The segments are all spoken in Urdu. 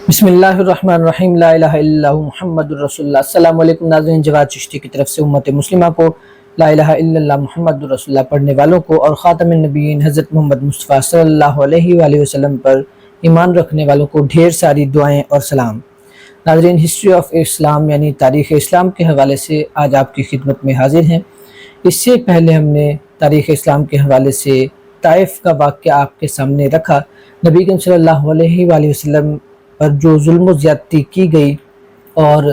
بسم اللہ الرحمن الرحیم، لا الہ الا اللہ محمد الرسول اللہ۔ السلام علیکم ناظرین، جواد چشتی کی طرف سے امت مسلمہ کو لا الہ الا اللہ محمد الرسول اللہ پڑھنے والوں کو اور خاتم النبیین حضرت محمد مصطفیٰ صلی اللہ علیہ وآلہ وسلم پر ایمان رکھنے والوں کو ڈھیر ساری دعائیں اور سلام۔ ناظرین، ہسٹری آف اسلام یعنی تاریخ اسلام کے حوالے سے آج آپ کی خدمت میں حاضر ہیں۔ اس سے پہلے ہم نے تاریخ اسلام کے حوالے سے طائف کا واقعہ آپ کے سامنے رکھا۔ نبی کریم صلی اللہ علیہ وآلہ وسلم پر جو ظلم و زیادتی کی گئی اور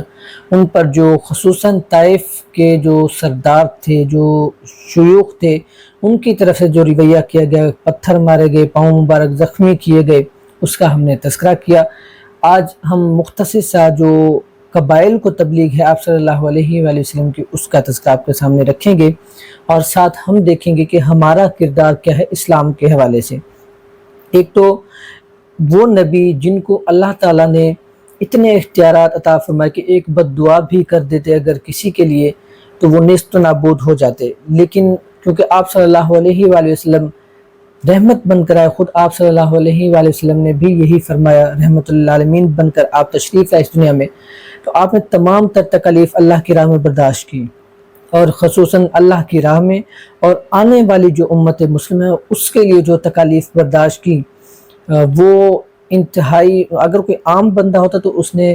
ان پر جو خصوصاً طائف کے جو سردار تھے، جو شیوخ تھے، ان کی طرف سے جو رویہ کیا گیا، پتھر مارے گئے، پاؤں مبارک زخمی کیے گئے، اس کا ہم نے تذکرہ کیا۔ آج ہم مختصر سا جو قبائل کو تبلیغ ہے آپ صلی اللہ علیہ وآلہ وسلم کی، اس کا تذکرہ آپ کے سامنے رکھیں گے اور ساتھ ہم دیکھیں گے کہ ہمارا کردار کیا ہے اسلام کے حوالے سے۔ ایک تو وہ نبی جن کو اللہ تعالیٰ نے اتنے اختیارات عطا فرمائے کہ ایک بد دعا بھی کر دیتے اگر کسی کے لیے تو وہ نیست و نابود ہو جاتے، لیکن کیونکہ آپ صلی اللہ علیہ وآلہ وسلم رحمت بن کر آئے، خود آپ صلی اللہ علیہ وآلہ وسلم نے بھی یہی فرمایا، رحمت للعالمین بن کر آپ تشریف لائے اس دنیا میں، تو آپ نے تمام تر تکالیف اللہ کی راہ میں برداشت کی، اور خصوصاً اللہ کی راہ میں اور آنے والی جو امت مسلمہ ہے اس کے لیے جو تکالیف برداشت کی وہ انتہائی، اگر کوئی عام بندہ ہوتا تو اس نے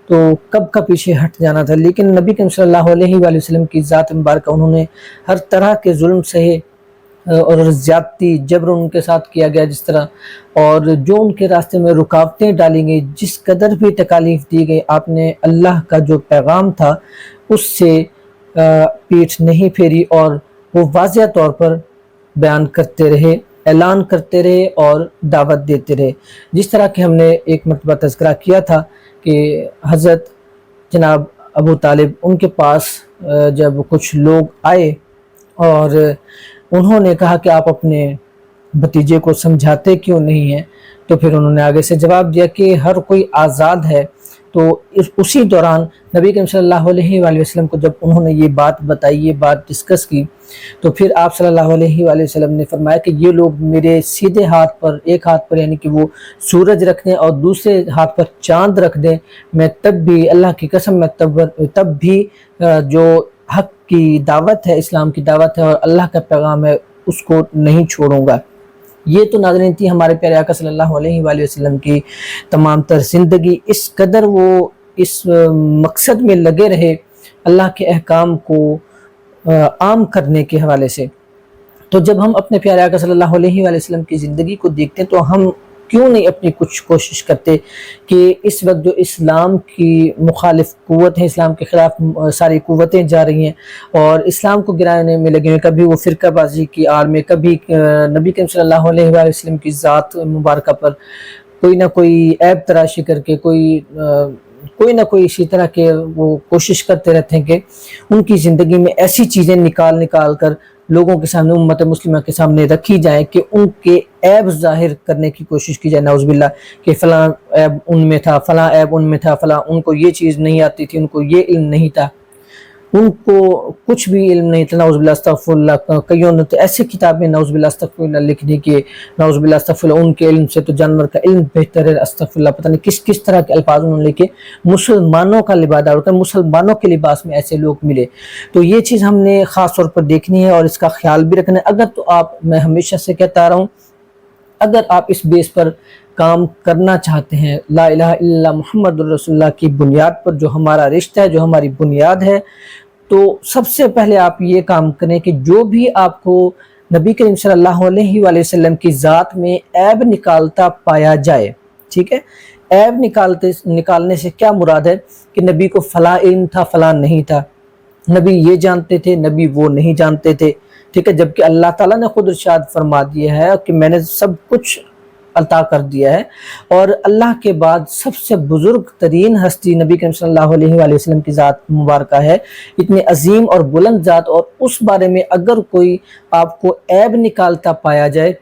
تو کب کا پیچھے ہٹ جانا تھا، لیکن نبی کریم صلی اللہ علیہ وآلہ وسلم کی ذات مبارکہ، انہوں نے ہر طرح کے ظلم سہے اور زیادتی جبر ان کے ساتھ کیا گیا جس طرح، اور جو ان کے راستے میں رکاوٹیں ڈالی گئی، جس قدر بھی تکالیف دی گئی، آپ نے اللہ کا جو پیغام تھا اس سے پیٹھ نہیں پھیری اور وہ واضح طور پر بیان کرتے رہے، اعلان کرتے رہے اور دعوت دیتے رہے۔ جس طرح کہ ہم نے ایک مرتبہ تذکرہ کیا تھا کہ حضرت جناب ابو طالب، ان کے پاس جب کچھ لوگ آئے اور انہوں نے کہا کہ آپ اپنے بھتیجے کو سمجھاتے کیوں نہیں ہیں، تو پھر انہوں نے آگے سے جواب دیا کہ ہر کوئی آزاد ہے۔ تو اسی دوران نبی کریم صلی اللہ علیہ وآلہ وسلم کو جب انہوں نے یہ بات بتائی، یہ بات ڈسکس کی، تو پھر آپ صلی اللہ علیہ وآلہ وسلم نے فرمایا کہ یہ لوگ میرے سیدھے ہاتھ پر، ایک ہاتھ پر یعنی کہ وہ سورج رکھ دیں اور دوسرے ہاتھ پر چاند رکھ دیں، میں تب بھی، اللہ کی قسم، میں تب بھی جو حق کی دعوت ہے، اسلام کی دعوت ہے اور اللہ کا پیغام ہے، اس کو نہیں چھوڑوں گا۔ یہ تو ناظرین تھی ہمارے پیارے آقا صلی اللہ علیہ وآلہ وسلم کی تمام تر زندگی۔ اس قدر وہ اس مقصد میں لگے رہے اللہ کے احکام کو عام کرنے کے حوالے سے۔ تو جب ہم اپنے پیارے آقا صلی اللہ علیہ وآلہ وسلم کی زندگی کو دیکھتے ہیں تو ہم کیوں نہیں اپنی کچھ کوشش کرتے کہ اس وقت جو اسلام کی مخالف قوت ہیں، اسلام کے خلاف ساری قوتیں جا رہی ہیں اور اسلام کو گرانے میں لگے ہیں، کبھی وہ فرقہ بازی کی آڑ میں، کبھی نبی کریم صلی اللہ علیہ وآلہ وسلم کی ذات مبارکہ پر کوئی نہ کوئی عیب تراشی کر کے، کوئی نہ کوئی اسی طرح کے وہ کوشش کرتے رہتے ہیں کہ ان کی زندگی میں ایسی چیزیں نکال کر لوگوں کے سامنے، امت مسلمہ کے سامنے رکھی جائیں کہ ان کے عیب ظاہر کرنے کی کوشش کی جائے، نعوذ باللہ، کہ فلاں عیب ان میں تھا، فلاں عیب ان میں تھا، فلاں ان کو یہ چیز نہیں آتی تھی، ان کو یہ علم نہیں تھا، ان کو کچھ بھی علم نہیں تھا، نعوذ باللہ استغفر اللہ۔ کئیوں نے تو ایسے کتابیں نعوذ باللہ استغفر اللہ لکھ دی کہ نعوذ باللہ استغفر اللہ، ان کے علم سے تو جانور کا علم بہتر ہے، استغفر اللہ، پتہ نہیں کس طرح کے الفاظ انہوں نے لکھے، مسلمانوں کا لبادہ اڑتا ہے، مسلمانوں کے لباس میں ایسے لوگ ملے۔ تو یہ چیز ہم نے خاص طور پر دیکھنی ہے اور اس کا خیال بھی رکھنا ہے۔ اگر تو میں ہمیشہ سے کہتا رہا ہوں، اگر آپ اس بیس پر کام کرنا چاہتے ہیں، لا الہ الا اللہ محمد الرسول اللہ کی بنیاد پر، جو ہمارا رشتہ ہے، جو ہماری بنیاد ہے، تو سب سے پہلے آپ یہ کام کریں کہ جو بھی آپ کو نبی کریم صلی اللہ علیہ وآلہ وسلم کی ذات میں عیب نکالتا پایا جائے، ٹھیک ہے، عیب نکالنے سے کیا مراد ہے کہ نبی کو فلاں علم تھا، فلاں نہیں تھا، نبی یہ جانتے تھے، نبی وہ نہیں جانتے تھے، ٹھیک ہے، جبکہ اللہ تعالیٰ نے خود ارشاد فرما دیا ہے کہ میں نے سب کچھ عطا کر دیا ہے، اور اللہ کے بعد سب سے بزرگ ترین ہستی نبی کریم صلی اللہ علیہ وآلہ وسلم کی ذات مبارکہ ہے، اتنی عظیم اور بلند ذات، اور اس بارے میں اگر کوئی آپ کو عیب نکالتا پایا جائے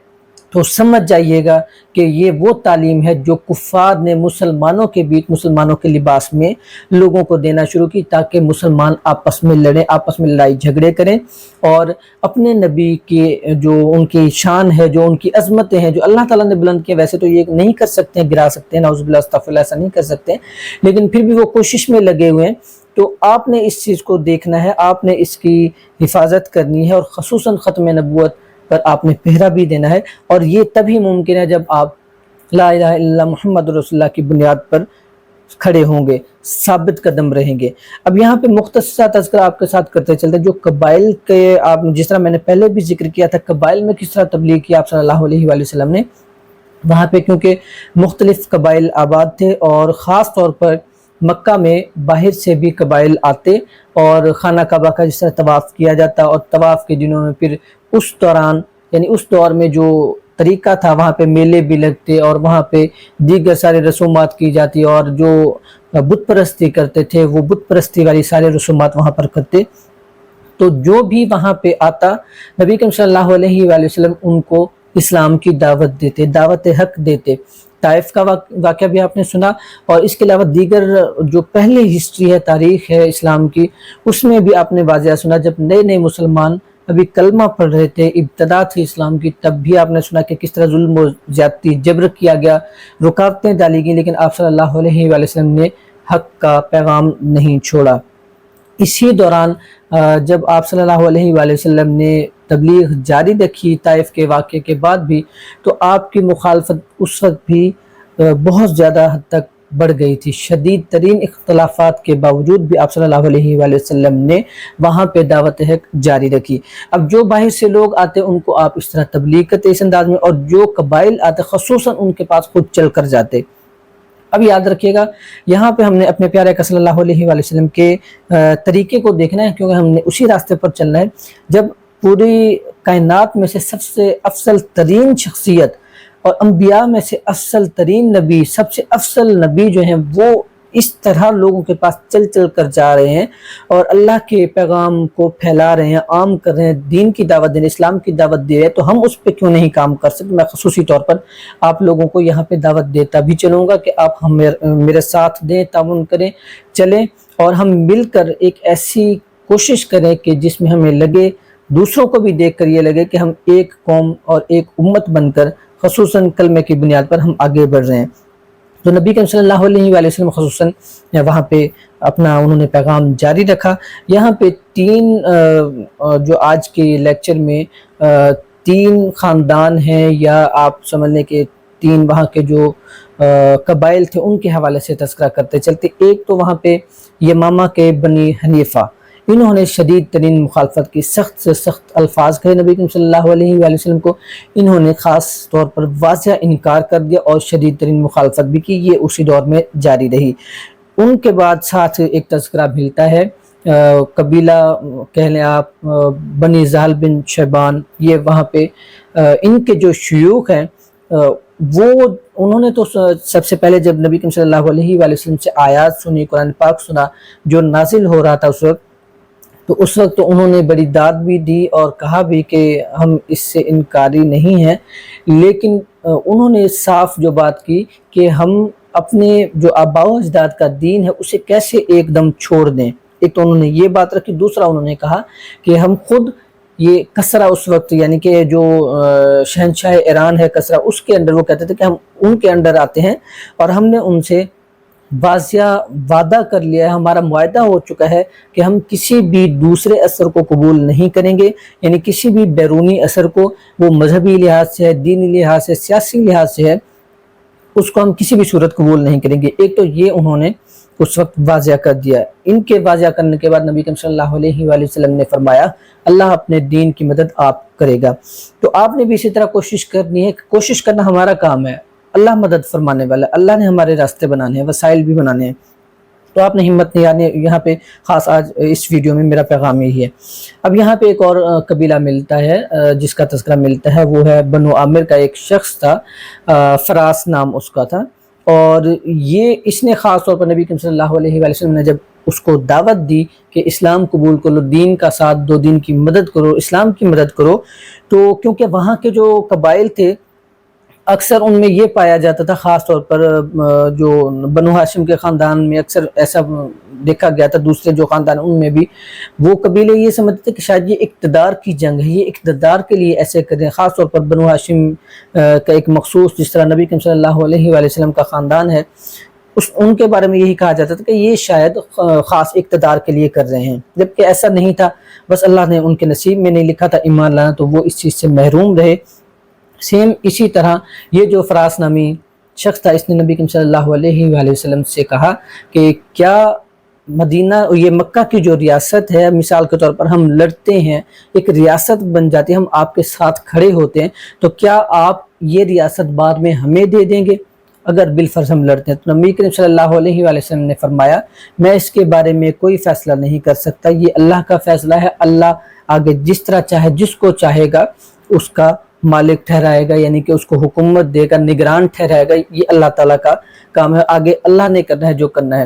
تو سمجھ جائیے گا کہ یہ وہ تعلیم ہے جو کفار نے مسلمانوں کے بیچ، مسلمانوں کے لباس میں لوگوں کو دینا شروع کی، تاکہ مسلمان آپس میں لڑیں، آپس میں لڑائی جھگڑے کریں، اور اپنے نبی کے جو ان کی شان ہے، جو ان کی عظمتیں ہیں جو اللہ تعالیٰ نے بلند کیا، ویسے تو یہ نہیں کر سکتے ہیں، گرا سکتے ہیں، نعوذ باللہ استغفر اللہ، ایسا نہیں کر سکتے ہیں، لیکن پھر بھی وہ کوشش میں لگے ہوئے ہیں۔ تو آپ نے اس چیز کو دیکھنا ہے، آپ نے اس کی حفاظت کرنی ہے، اور خصوصاً ختم نبوت پر آپ نے پہرا بھی دینا ہے، اور یہ تبھی ممکن ہے جب آپ لا الہ الا اللہ محمد رسول اللہ کی بنیاد پر کھڑے ہوں گے، ثابت قدم رہیں گے۔ اب یہاں پہ مختصر تذکرہ آپ کے ساتھ کرتے چلتے ہیں، جو قبائل کے آپ جس طرح میں نے پہلے بھی ذکر کیا تھا، قبائل میں کس طرح تبلیغ کیا آپ صلی اللہ علیہ وآلہ وسلم نے، وہاں پہ کیونکہ مختلف قبائل آباد تھے، اور خاص طور پر مکہ میں باہر سے بھی قبائل آتے، اور خانہ کعبہ کا جس طرح طواف کیا جاتا، اور طواف کے دنوں میں پھر اس دوران یعنی اس دور میں جو طریقہ تھا، وہاں پہ میلے بھی لگتے، اور وہاں پہ دیگر سارے رسومات کی جاتی، اور جو بت پرستی کرتے تھے وہ بت پرستی والی سارے رسومات وہاں پر کرتے۔ تو جو بھی وہاں پہ آتا، نبی کریم صلی اللہ علیہ وآلہ وسلم ان کو اسلام کی دعوت دیتے، دعوت حق دیتے۔ طائف کا واقعہ بھی آپ نے سنا، اور اس کے علاوہ دیگر جو پہلے ہسٹری ہے، تاریخ ہے اسلام کی، اس میں بھی آپ نے واضح سنا، جب نئے نئے مسلمان ابھی کلمہ پڑھ رہے تھے، ابتدا تھی اسلام کی، تب بھی آپ نے سنا کہ کس طرح ظلم و زیادتی جبر کیا گیا، رکاوٹیں ڈالی گئیں، لیکن آپ صلی اللہ علیہ وآلہ وسلم نے حق کا پیغام نہیں چھوڑا۔ اسی دوران جب آپ صلی اللہ علیہ وآلہ وسلم نے تبلیغ جاری رکھی طائف کے واقعے کے بعد بھی، تو آپ کی مخالفت اس وقت بھی بہت زیادہ حد تک بڑھ گئی تھی، شدید ترین اختلافات کے باوجود بھی آپ صلی اللہ علیہ وآلہ وسلم نے وہاں پہ دعوت حق جاری رکھی۔ اب جو باہر سے لوگ آتے ان کو آپ اس طرح تبلیغ کرتے اس انداز میں، اور جو قبائل آتے خصوصاً ان کے پاس خود چل کر جاتے۔ اب یاد رکھیے گا، یہاں پہ ہم نے اپنے پیارے صلی اللہ علیہ وآلہ وسلم کے طریقے کو دیکھنا ہے، کیونکہ ہم نے اسی راستے پر چلنا ہے۔ جب پوری کائنات میں سے سب سے افضل ترین شخصیت اور انبیاء میں سے افضل ترین نبی، سب سے افضل نبی جو ہیں، وہ اس طرح لوگوں کے پاس چل چل کر جا رہے ہیں اور اللہ کے پیغام کو پھیلا رہے ہیں، عام کر رہے ہیں، دین کی دعوت دے رہے ہیں، اسلام کی دعوت دے رہے ہیں، تو ہم اس پہ کیوں نہیں کام کر سکتے؟ میں خصوصی طور پر آپ لوگوں کو یہاں پہ دعوت دیتا بھی چلوں گا کہ آپ میرے ساتھ دیں، تعاون کریں، چلیں، اور ہم مل کر ایک ایسی کوشش کریں کہ جس میں ہمیں لگے، دوسروں کو بھی دیکھ کر یہ لگے کہ ہم ایک قوم اور ایک امت بن کر خصوصاً کلمے کی بنیاد پر ہم آگے بڑھ رہے ہیں۔ تو نبی کریم صلی اللہ علیہ وآلہ وسلم خصوصاً وہاں پہ اپنا انہوں نے پیغام جاری رکھا۔ یہاں پہ تین جو آج کے لیکچر میں تین خاندان ہیں، یا آپ سمجھ لیں کہ تین وہاں کے جو قبائل تھے ان کے حوالے سے تذکرہ کرتے چلتے۔ ایک تو وہاں پہ یمامہ کے بنی حنیفہ، انہوں نے شدید ترین مخالفت کی، سخت سے سخت الفاظ کہے نبی کریم صلی اللہ علیہ وآلہ وسلم کو، انہوں نے خاص طور پر واضح انکار کر دیا اور شدید ترین مخالفت بھی کی، یہ اسی دور میں جاری رہی۔ ان کے بعد ساتھ ایک تذکرہ ملتا ہے قبیلہ کہہ لیں آپ بنی زہل بن شیبان، یہ وہاں پہ ان کے جو شیوخ ہیں وہ انہوں نے تو سب سے پہلے جب نبی کریم صلی اللہ علیہ وآلہ وسلم سے آیات سنی، قرآن پاک سنا جو نازل ہو رہا تھا اس وقت، تو اس وقت تو انہوں نے بڑی داد بھی دی اور کہا بھی کہ ہم اس سے انکاری نہیں ہیں، لیکن انہوں نے صاف جو بات کی کہ ہم اپنے جو آباء و اجداد کا دین ہے اسے کیسے ایک دم چھوڑ دیں۔ ایک تو انہوں نے یہ بات رکھی، دوسرا انہوں نے کہا کہ ہم خود یہ کسرا اس وقت یعنی کہ جو شہنشاہ ایران ہے کسرا، اس کے اندر وہ کہتے تھے کہ ہم ان کے اندر آتے ہیں اور ہم نے ان سے واضح وعدہ کر لیا ہے، ہمارا معاہدہ ہو چکا ہے کہ ہم کسی بھی دوسرے اثر کو قبول نہیں کریں گے، یعنی کسی بھی بیرونی اثر کو، وہ مذہبی لحاظ سے ہے، دینی لحاظ سے، سیاسی لحاظ سے ہے، اس کو ہم کسی بھی صورت قبول نہیں کریں گے۔ ایک تو یہ انہوں نے اس وقت واضح کر دیا۔ ان کے واضح کرنے کے بعد نبی کریم صلی اللہ علیہ وآلہ وسلم نے فرمایا اللہ اپنے دین کی مدد آپ کرے گا۔ تو آپ نے بھی اسی طرح کوشش کرنی ہے، کوشش کرنا ہمارا کام ہے، اللہ مدد فرمانے والا، اللہ نے ہمارے راستے بنانے ہیں، وسائل بھی بنانے ہیں، تو آپ نے ہمت نہیں آنے۔ یہاں پہ خاص آج اس ویڈیو میں میرا پیغام یہی ہے۔ اب یہاں پہ ایک اور قبیلہ ملتا ہے جس کا تذکرہ ملتا ہے، وہ ہے بنو عامر کا ایک شخص تھا، فراس نام اس کا تھا، اور یہ اس نے خاص طور پر نبی کریم صلی اللہ علیہ وآلہ وسلم نے جب اس کو دعوت دی کہ اسلام قبول کرو، دین کا ساتھ دو، دین کی مدد کرو، اسلام کی مدد کرو، تو کیونکہ وہاں کے جو قبائل تھے اکثر ان میں یہ پایا جاتا تھا، خاص طور پر جو بنو ہاشم کے خاندان میں اکثر ایسا دیکھا گیا تھا، دوسرے جو خاندان ان میں بھی وہ قبیلے یہ سمجھتے تھے کہ شاید یہ اقتدار کی جنگ ہے، یہ اقتدار کے لیے ایسے کریں. خاص طور پر بنو ہاشم کا ایک مخصوص، جس طرح نبی کریم صلی اللہ علیہ وآلہ وسلم کا خاندان ہے، ان کے بارے میں یہی کہا جاتا تھا کہ یہ شاید خاص اقتدار کے لیے کر رہے ہیں، جبکہ ایسا نہیں تھا. بس اللہ نے ان کے نصیب میں نہیں لکھا تھا ایمان لانا، تو وہ اس چیز سے محروم رہے. سیم اسی طرح یہ جو فراس نامی شخص تھا، اس نے نبی کریم صلی اللہ علیہ وآلہ وسلم سے کہا کہ کیا مدینہ، یہ مکہ کی جو ریاست ہے، مثال کے طور پر ہم لڑتے ہیں، ایک ریاست بن جاتی ہے، ہم آپ کے ساتھ کھڑے ہوتے ہیں، تو کیا آپ یہ ریاست بعد میں ہمیں دے دیں گے اگر بالفرض ہم لڑتے ہیں؟ تو نبی کریم صلی اللہ علیہ وآلہ وسلم نے فرمایا میں اس کے بارے میں کوئی فیصلہ نہیں کر سکتا، یہ اللہ کا فیصلہ ہے، اللہ آگے جس طرح چاہے، جس کو چاہے گا اس کا مالک ٹھہرائے گا، یعنی کہ اس کو حکومت دے گا، نگران ٹھہرائے گا. یہ اللہ تعالیٰ کا کام ہے، آگے اللہ نے کرنا ہے جو کرنا ہے.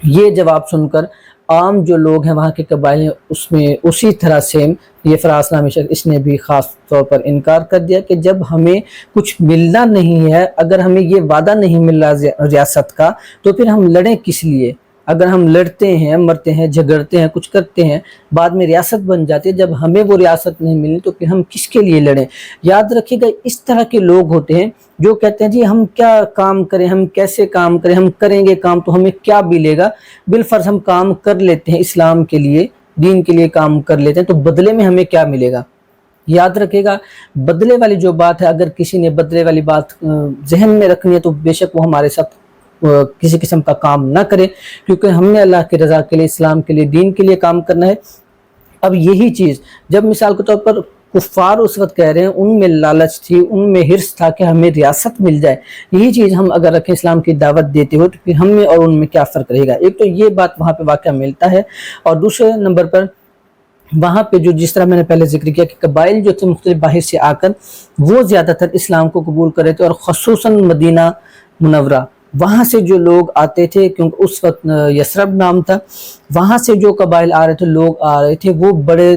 یہ جواب سن کر عام جو لوگ ہیں وہاں کے قبائل ہیں، اس میں اسی طرح سے یہ فراس نامی شخص، اس نے بھی خاص طور پر انکار کر دیا کہ جب ہمیں کچھ ملنا نہیں ہے، اگر ہمیں یہ وعدہ نہیں مل رہا ریاست کا، تو پھر ہم لڑیں کس لیے؟ اگر ہم لڑتے ہیں، مرتے ہیں، جھگڑتے ہیں، کچھ کرتے ہیں، بعد میں ریاست بن جاتی ہے، جب ہمیں وہ ریاست نہیں ملی تو پھر ہم کس کے لیے لڑیں؟ یاد رکھیے گا، اس طرح کے لوگ ہوتے ہیں جو کہتے ہیں جی ہم کیا کام کریں، ہم کیسے کام کریں، ہم کریں گے کام تو ہمیں کیا ملے گا؟ بالفرض ہم کام کر لیتے ہیں، اسلام کے لیے، دین کے لیے کام کر لیتے ہیں، تو بدلے میں ہمیں کیا ملے گا؟ یاد رکھے گا، بدلے والی جو بات ہے، اگر کسی نے بدلے والی بات ذہن میں رکھنی ہے تو بے شک وہ ہمارے ساتھ کسی قسم کا کام نہ کرے، کیونکہ ہم نے اللہ کی رضا کے لیے، اسلام کے لیے، دین کے لیے کام کرنا ہے. اب یہی چیز جب مثال کے طور پر کفار اس وقت کہہ رہے ہیں، ان میں لالچ تھی، ان میں حرص تھا کہ ہمیں ریاست مل جائے، یہی چیز ہم اگر رکھیں، اسلام کی دعوت دیتے ہو، تو پھر ہم میں اور ان میں کیا فرق رہے گا؟ ایک تو یہ بات وہاں پہ واقعہ ملتا ہے، اور دوسرے نمبر پر وہاں پہ جو جس طرح میں نے پہلے ذکر کیا کہ قبائل جو تھے مختلف باہر سے آ کر وہ زیادہ تر اسلام کو قبول کر رہے تھے، اور خصوصاً مدینہ منورہ وہاں سے جو لوگ آتے تھے، کیونکہ اس وقت یثرب نام تھا، وہاں سے جو قبائل آ رہے تھے، لوگ آ رہے تھے، وہ بڑے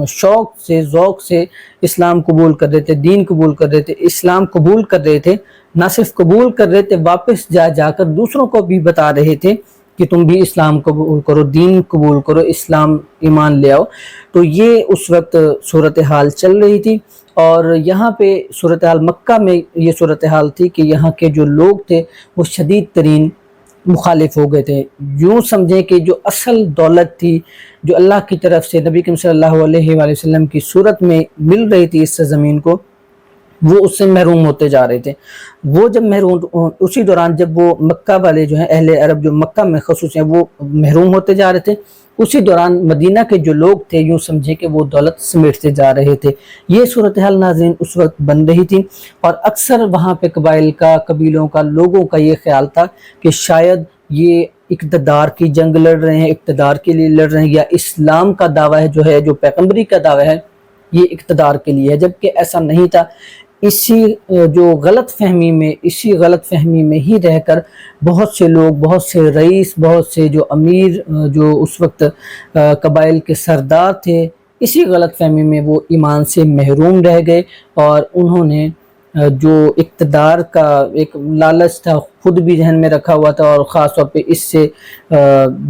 شوق سے، ذوق سے اسلام قبول کر رہے تھے، دین قبول کر رہے تھے، اسلام قبول کر رہے تھے. نہ صرف قبول کر رہے تھے، واپس جا کر دوسروں کو بھی بتا رہے تھے کہ تم بھی اسلام قبول کرو، دین قبول کرو، اسلام ایمان لے آؤ. تو یہ اس وقت صورتحال چل رہی تھی، اور یہاں پہ صورتحال مکہ میں یہ صورتحال تھی کہ یہاں کے جو لوگ تھے وہ شدید ترین مخالف ہو گئے تھے. یوں سمجھیں کہ جو اصل دولت تھی، جو اللہ کی طرف سے نبی کریم صلی اللہ علیہ وآلہ وسلم کی صورت میں مل رہی تھی اس سرزمین کو، وہ اس سے محروم ہوتے جا رہے تھے. وہ جب محروم، اسی دوران جب وہ مکہ والے جو ہیں، اہل عرب جو مکہ میں خصوص ہیں، وہ محروم ہوتے جا رہے تھے، اسی دوران مدینہ کے جو لوگ تھے یوں سمجھے کہ وہ دولت سمیٹتے جا رہے تھے. یہ صورتحال ناظرین اس وقت بن رہی تھی، اور اکثر وہاں پہ قبائل کا، قبیلوں کا، لوگوں کا یہ خیال تھا کہ شاید یہ اقتدار کی جنگ لڑ رہے ہیں، اقتدار کے لیے لڑ رہے ہیں، یا اسلام کا دعویٰ ہے جو ہے، جو پیغمبری کا دعویٰ ہے، یہ اقتدار کے لیے ہے، جبکہ ایسا نہیں تھا. اسی جو غلط فہمی میں ہی رہ کر بہت سے لوگ، بہت سے رئیس، بہت سے جو امیر، جو اس وقت قبائل کے سردار تھے، اسی غلط فہمی میں وہ ایمان سے محروم رہ گئے، اور انہوں نے جو اقتدار کا ایک لالچ تھا خود بھی ذہن میں رکھا ہوا تھا، اور خاص طور پہ اس سے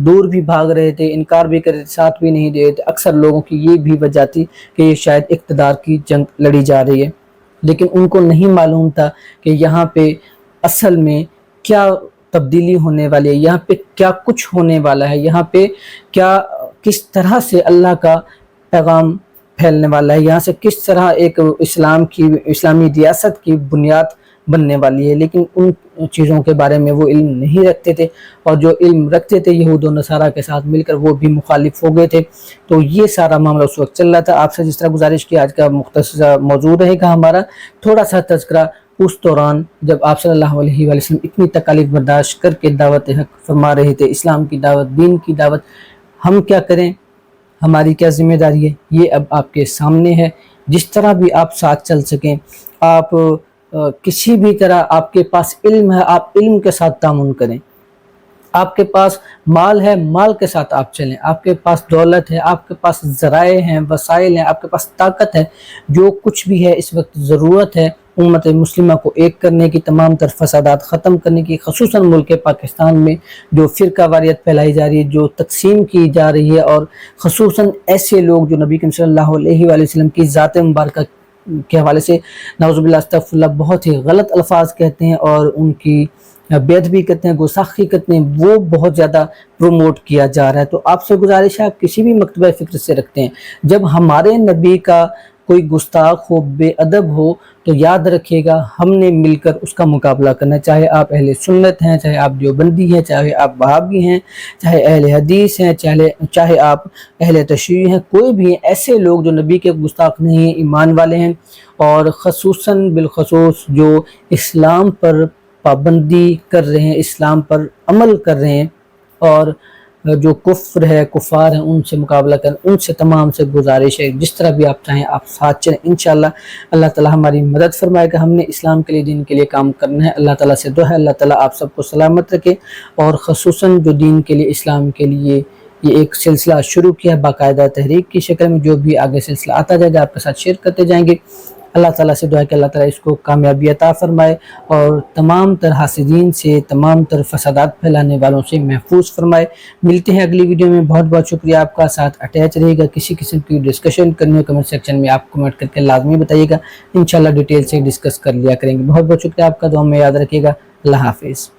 دور بھی بھاگ رہے تھے، انکار بھی کر رہے تھے، ساتھ بھی نہیں دے رہے تھے. اکثر لوگوں کی یہ بھی وجہ تھی کہ یہ شاید اقتدار کی جنگ لڑی جا رہی ہے، لیکن ان کو نہیں معلوم تھا کہ یہاں پہ اصل میں کیا تبدیلی ہونے والی ہے، یہاں پہ کیا کچھ ہونے والا ہے، یہاں پہ کیا کس طرح سے اللہ کا پیغام پھیلنے والا ہے، یہاں سے کس طرح ایک اسلامی ریاست کی بنیاد بننے والی ہے. لیکن ان چیزوں کے بارے میں وہ علم نہیں رکھتے تھے، اور جو علم رکھتے تھے یہود و نصارہ کے ساتھ مل کر وہ بھی مخالف ہو گئے تھے. تو یہ سارا معاملہ اس وقت چل رہا تھا. آپ سے جس طرح گزارش کی، آج کا مختصر موضوع رہے گا ہمارا تھوڑا سا تذکرہ اس دوران جب آپ صلی اللہ علیہ وآلہ وسلم اتنی تکالیف برداشت کر کے دعوت حق فرما رہے تھے، اسلام کی دعوت، دین کی دعوت. ہم کیا کریں، ہماری کیا ذمہ داری ہے، یہ اب آپ کے سامنے ہے. جس طرح بھی آپ ساتھ چل سکیں، آپ کسی بھی طرح، آپ کے پاس علم ہے، آپ علم کے ساتھ تعاون کریں. آپ کے پاس مال ہے، مال کے ساتھ آپ چلیں. آپ کے پاس دولت ہے، آپ کے پاس ذرائع ہیں، وسائل ہیں، آپ کے پاس طاقت ہے، جو کچھ بھی ہے اس وقت ضرورت ہے امت مسلمہ کو ایک کرنے کی، تمام تر فسادات ختم کرنے کی، خصوصاً ملک پاکستان میں جو فرقہ واریت پھیلائی جا رہی ہے، جو تقسیم کی جا رہی ہے، اور خصوصاً ایسے لوگ جو نبی کریم صلی اللہ علیہ وآلہ وسلم کی ذات مبارکہ کے حوالے سے نعوذ باللہ استغفر اللہ بہت ہی غلط الفاظ کہتے ہیں اور ان کی بے ادبی کرتے ہیں، گستاخی کرتے ہیں، وہ بہت زیادہ پروموٹ کیا جا رہا ہے۔ تو آپ سے گزارش ہے، آپ کسی بھی مکتبہ فکر سے رکھتے ہیں، جب ہمارے نبی کا کوئی گستاخ ہو، بے ادب ہو، تو یاد رکھیے گا ہم نے مل کر اس کا مقابلہ کرنا ہے، چاہے آپ اہل سنت ہیں، چاہے آپ دیوبندی ہیں، چاہے آپ وہابی ہیں، چاہے اہل حدیث ہیں، چاہے آپ اہل تشیع ہیں، کوئی بھی ہیں ایسے لوگ جو نبی کے گستاخ نہیں ہیں، ایمان والے ہیں، اور خصوصاً بالخصوص جو اسلام پر پابندی کر رہے ہیں، اسلام پر عمل کر رہے ہیں، اور جو کفر ہے، کفار ہیں، ان سے مقابلہ کریں، ان سے تمام سے گزارش ہے جس طرح بھی آپ چاہیں آپ ساتھ چلیں، انشاءاللہ اللہ تعالی ہماری مدد فرمائے گا۔ ہم نے اسلام کے لیے، دین کے لیے کام کرنا ہے۔ اللہ تعالیٰ سے دعا ہے اللہ تعالیٰ آپ سب کو سلامت رکھے، اور خصوصاً جو دین کے لیے، اسلام کے لیے یہ ایک سلسلہ شروع کیا باقاعدہ تحریک کی شکل میں، جو بھی آگے سلسلہ آتا جائے گا آپ کے ساتھ شیئر کرتے جائیں گے۔ اللہ تعالیٰ سے دعا ہے کہ اللہ تعالیٰ اس کو کامیابی عطا فرمائے، اور تمام تر حاسدین سے، تمام تر فسادات پھیلانے والوں سے محفوظ فرمائے۔ ملتے ہیں اگلی ویڈیو میں۔ بہت بہت شکریہ آپ کا، ساتھ اٹیچ رہے گا۔ کسی قسم کی ڈسکشن کرنی ہو کمنٹ سیکشن میں آپ کمنٹ کر کے لازمی بتائیے گا، انشاءاللہ ڈیٹیل سے ڈسکس کر لیا کریں گے۔ بہت بہت شکریہ آپ کا، دعا میں یاد رکھیے گا۔ اللہ حافظ۔